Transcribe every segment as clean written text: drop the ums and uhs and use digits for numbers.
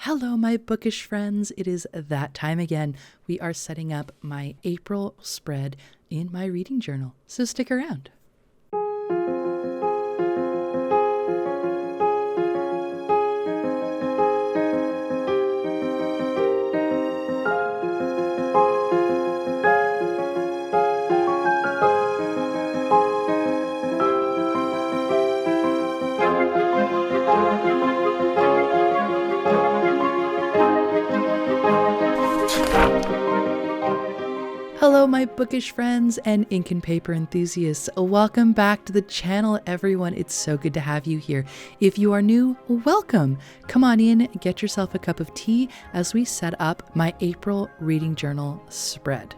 Hello, my bookish friends. It is that time again. We are setting up my April spread in my reading journal, so stick around. Hello, my bookish friends and ink and paper enthusiasts. Welcome back to the channel, everyone. It's so good to have you here. If you are new, welcome. Come on in, get yourself a cup of tea as we set up my April reading journal spread.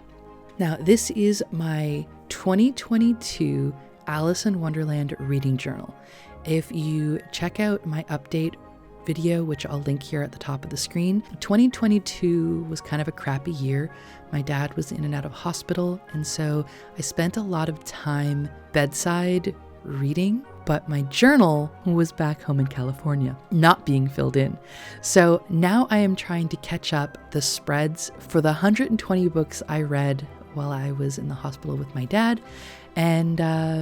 Now, this is my 2022 Alice in Wonderland reading journal. If you check out my update video, which I'll link here at the top of the screen. 2022 was kind of a crappy year. My dad was in and out of hospital, and so I spent a lot of time bedside reading, but my journal was back home in California, not being filled in. So now I am trying to catch up the spreads for the 120 books I read while I was in the hospital with my dad, and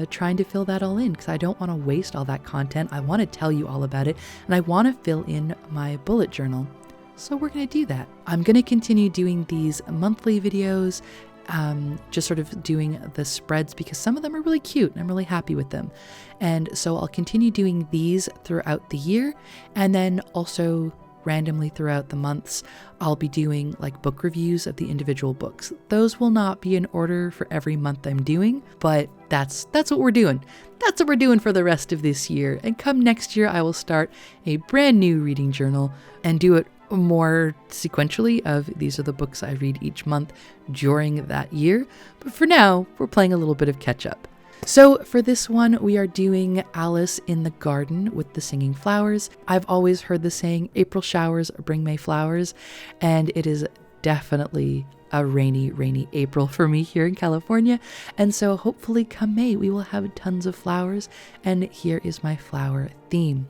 trying to fill that all in because I don't want to waste all that content. I want to tell you all about it, and I want to fill in my bullet journal. So we're going to do that. I'm going to continue doing these monthly videos, just sort of doing the spreads because some of them are really cute and I'm really happy with them. And so I'll continue doing these throughout the year, and then also randomly throughout the months, I'll be doing like book reviews of the individual books. Those will not be in order for every month I'm doing, but that's what we're doing. That's what we're doing for the rest of this year. And come next year, I will start a brand new reading journal and do it more sequentially of these are the books I read each month during that year. But for now, we're playing a little bit of catch up. So for this one, we are doing Alice in the Garden with the Singing Flowers. I've always heard the saying, April showers bring May flowers, and it is definitely a rainy April for me here in California. And so hopefully come May, we will have tons of flowers, and here is my flower theme.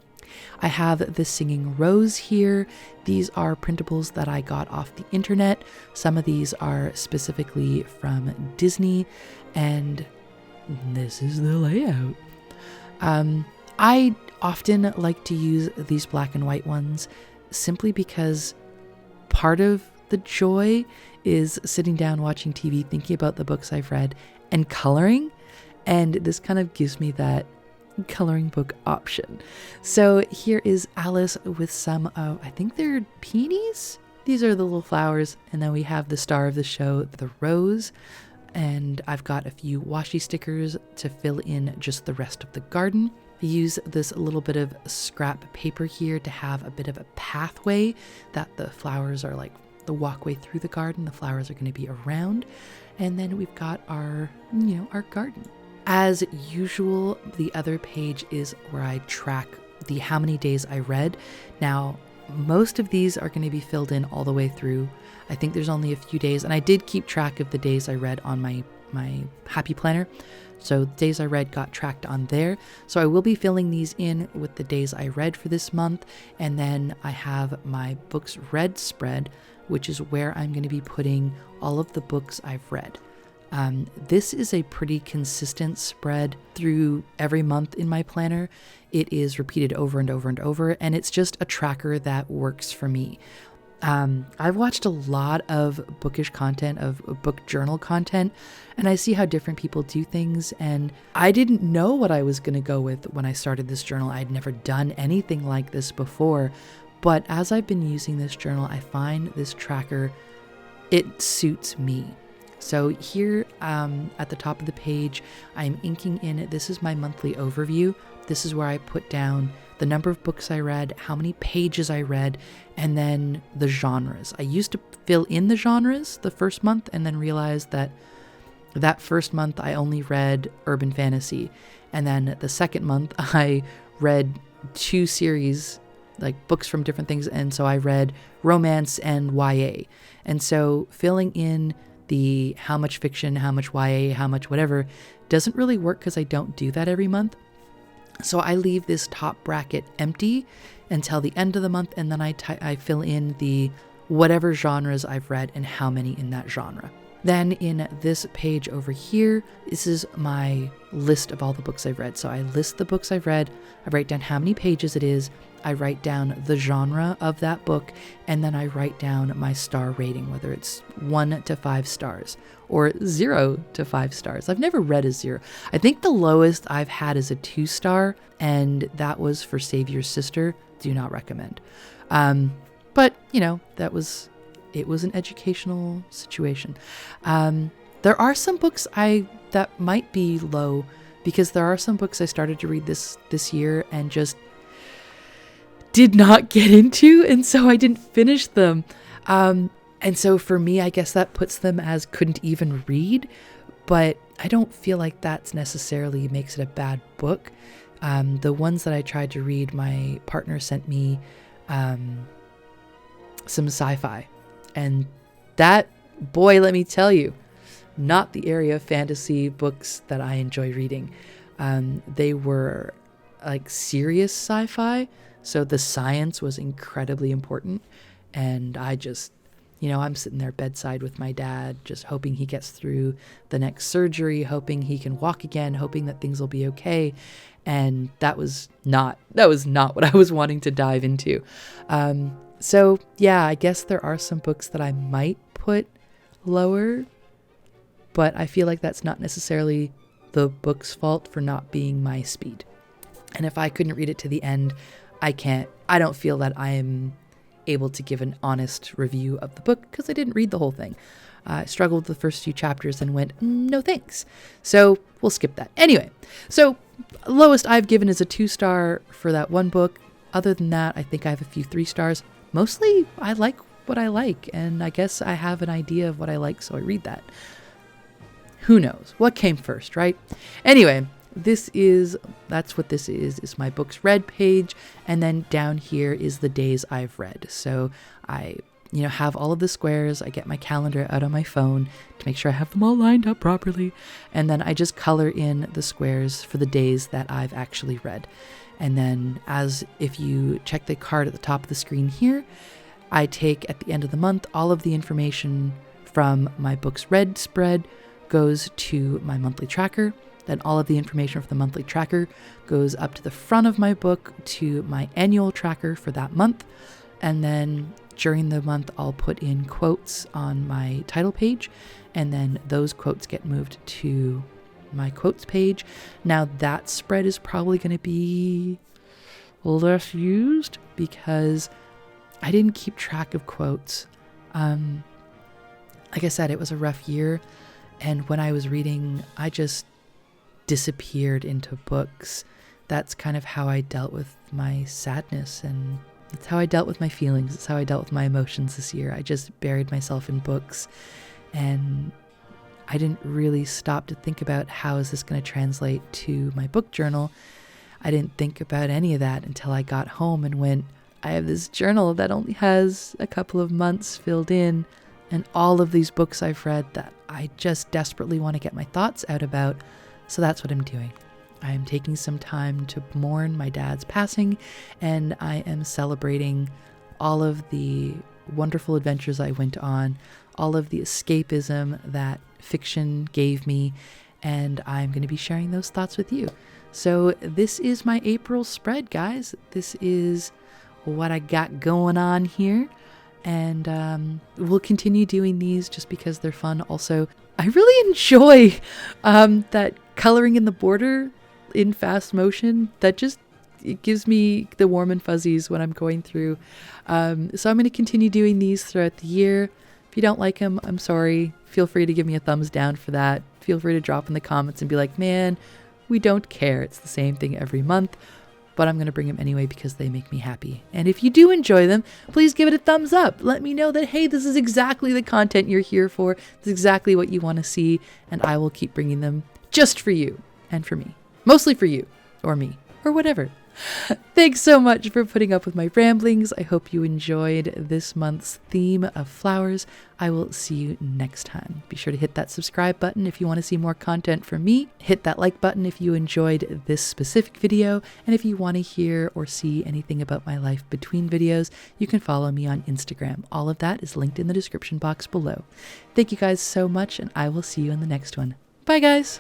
I have the Singing Rose here. These are printables that I got off the internet. Some of these are specifically from Disney, and this is the layout. I often like to use these black and white ones simply because part of the joy is sitting down watching TV, thinking about the books I've read and coloring. And this kind of gives me that coloring book option. So here is Alice with some of, I think they're peonies. These are the little flowers. And then we have the star of the show, the rose. And I've got a few washi stickers to fill in just the rest of the garden. I use this little bit of scrap paper here to have a bit of a pathway that the flowers are like the walkway through the garden. The flowers are going to be around. And then we've got our garden. As usual, the other page is where I track the how many days I read. Now, most of these are going to be filled in all the way through. I think there's only a few days, and I did keep track of the days I read on my Happy Planner. So days I read got tracked on there. So I will be filling these in with the days I read for this month. And then I have my books read spread, which is where I'm going to be putting all of the books I've read. This is a pretty consistent spread through every month in my planner. It is repeated over and over and over, and it's just a tracker that works for me. I've watched a lot of bookish content, of book journal content, and I see how different people do things, and I didn't know what I was going to go with when I started this journal. I'd never done anything like this before, but as I've been using this journal, I find this tracker, it suits me. So here at the top of the page, I'm inking in, this is my monthly overview. This is where I put down the number of books I read, how many pages I read, and then the genres. I used to fill in the genres the first month and then realized that first month I only read urban fantasy. And then the second month I read 2 series, like books from different things. And so I read romance and YA. And so filling in the how much fiction, how much YA, how much whatever doesn't really work because I don't do that every month. So I leave this top bracket empty until the end of the month, and then I fill in the whatever genres I've read and how many in that genre. Then in this page over here, this is my list of all the books I've read. So I list the books I've read, I write down how many pages it is, I write down the genre of that book, and then I write down my star rating, whether it's 1 to 5 stars or 0 to 5 stars. I've never read a 0. I think the lowest I've had is a 2-star, and that was for Save Your Sister. Do not recommend. But, it was an educational situation. There are some books that might be low, because there are some books I started to read this year and just did not get into, and so I didn't finish them. And so for me, I guess that puts them as couldn't even read, but I don't feel like that's necessarily makes it a bad book. The ones that I tried to read, my partner sent me some sci-fi, and that, boy, let me tell you, not the area of fantasy books that I enjoy reading. They were like serious sci-fi, so the science was incredibly important, and I just, I'm sitting there bedside with my dad, just hoping he gets through the next surgery, hoping he can walk again, hoping that things will be okay. And that was not what I was wanting to dive into. So yeah, I guess there are some books that I might put lower, but I feel like that's not necessarily the book's fault for not being my speed. And if I couldn't read it to the end, I don't feel that I am able to give an honest review of the book because I didn't read the whole thing. I struggled with the first few chapters and went, no thanks. So we'll skip that. Anyway, so lowest I've given is a 2-star for that one book. Other than that, I think I have a few 3 stars. Mostly I like what I like, and I guess I have an idea of what I like, so I read that. Who knows? What came first, right? Anyway, that's what this is my books read page, and then down here is the days I've read. So I have all of the squares. I get my calendar out on my phone to make sure I have them all lined up properly, and then I just color in the squares for the days that I've actually read. And then, as if you check the card at the top of the screen here, I take at the end of the month all of the information from my books read spread goes to my monthly tracker. Then all of the information from the monthly tracker goes up to the front of my book to my annual tracker for that month. And then during the month, I'll put in quotes on my title page, and then those quotes get moved to my quotes page. Now that spread is probably going to be less used because I didn't keep track of quotes. Like I said, it was a rough year, and when I was reading, I just disappeared into books. That's kind of how I dealt with my sadness, and that's how I dealt with my feelings. It's how I dealt with my emotions this year. I just buried myself in books, and I didn't really stop to think about how is this going to translate to my book journal. I didn't think about any of that until I got home and went, I have this journal that only has a couple of months filled in, and all of these books I've read that I just desperately want to get my thoughts out about. So that's what I'm doing. I am taking some time to mourn my dad's passing, and I am celebrating all of the wonderful adventures I went on, all of the escapism that fiction gave me, and I'm going to be sharing those thoughts with you. So this is my April spread, guys. This is what I got going on here, and we'll continue doing these just because they're fun. Also, I really enjoy that coloring in the border in fast motion. It gives me the warm and fuzzies when I'm going through. So I'm going to continue doing these throughout the year. If you don't like them, I'm sorry. Feel free to give me a thumbs down for that. Feel free to drop in the comments and be like, man, we don't care. It's the same thing every month. But I'm going to bring them anyway because they make me happy. And if you do enjoy them, please give it a thumbs up. Let me know that, hey, this is exactly the content you're here for. This is exactly what you want to see. And I will keep bringing them just for you and for me. Mostly for you or me or whatever. Thanks so much for putting up with my ramblings. I hope you enjoyed this month's theme of flowers. I will see you next time. Be sure to hit that subscribe button if you want to see more content from me. Hit that like button if you enjoyed this specific video. And if you want to hear or see anything about my life between videos, you can follow me on Instagram. All of that is linked in the description box below. Thank you guys so much, and I will see you in the next one. Bye, guys.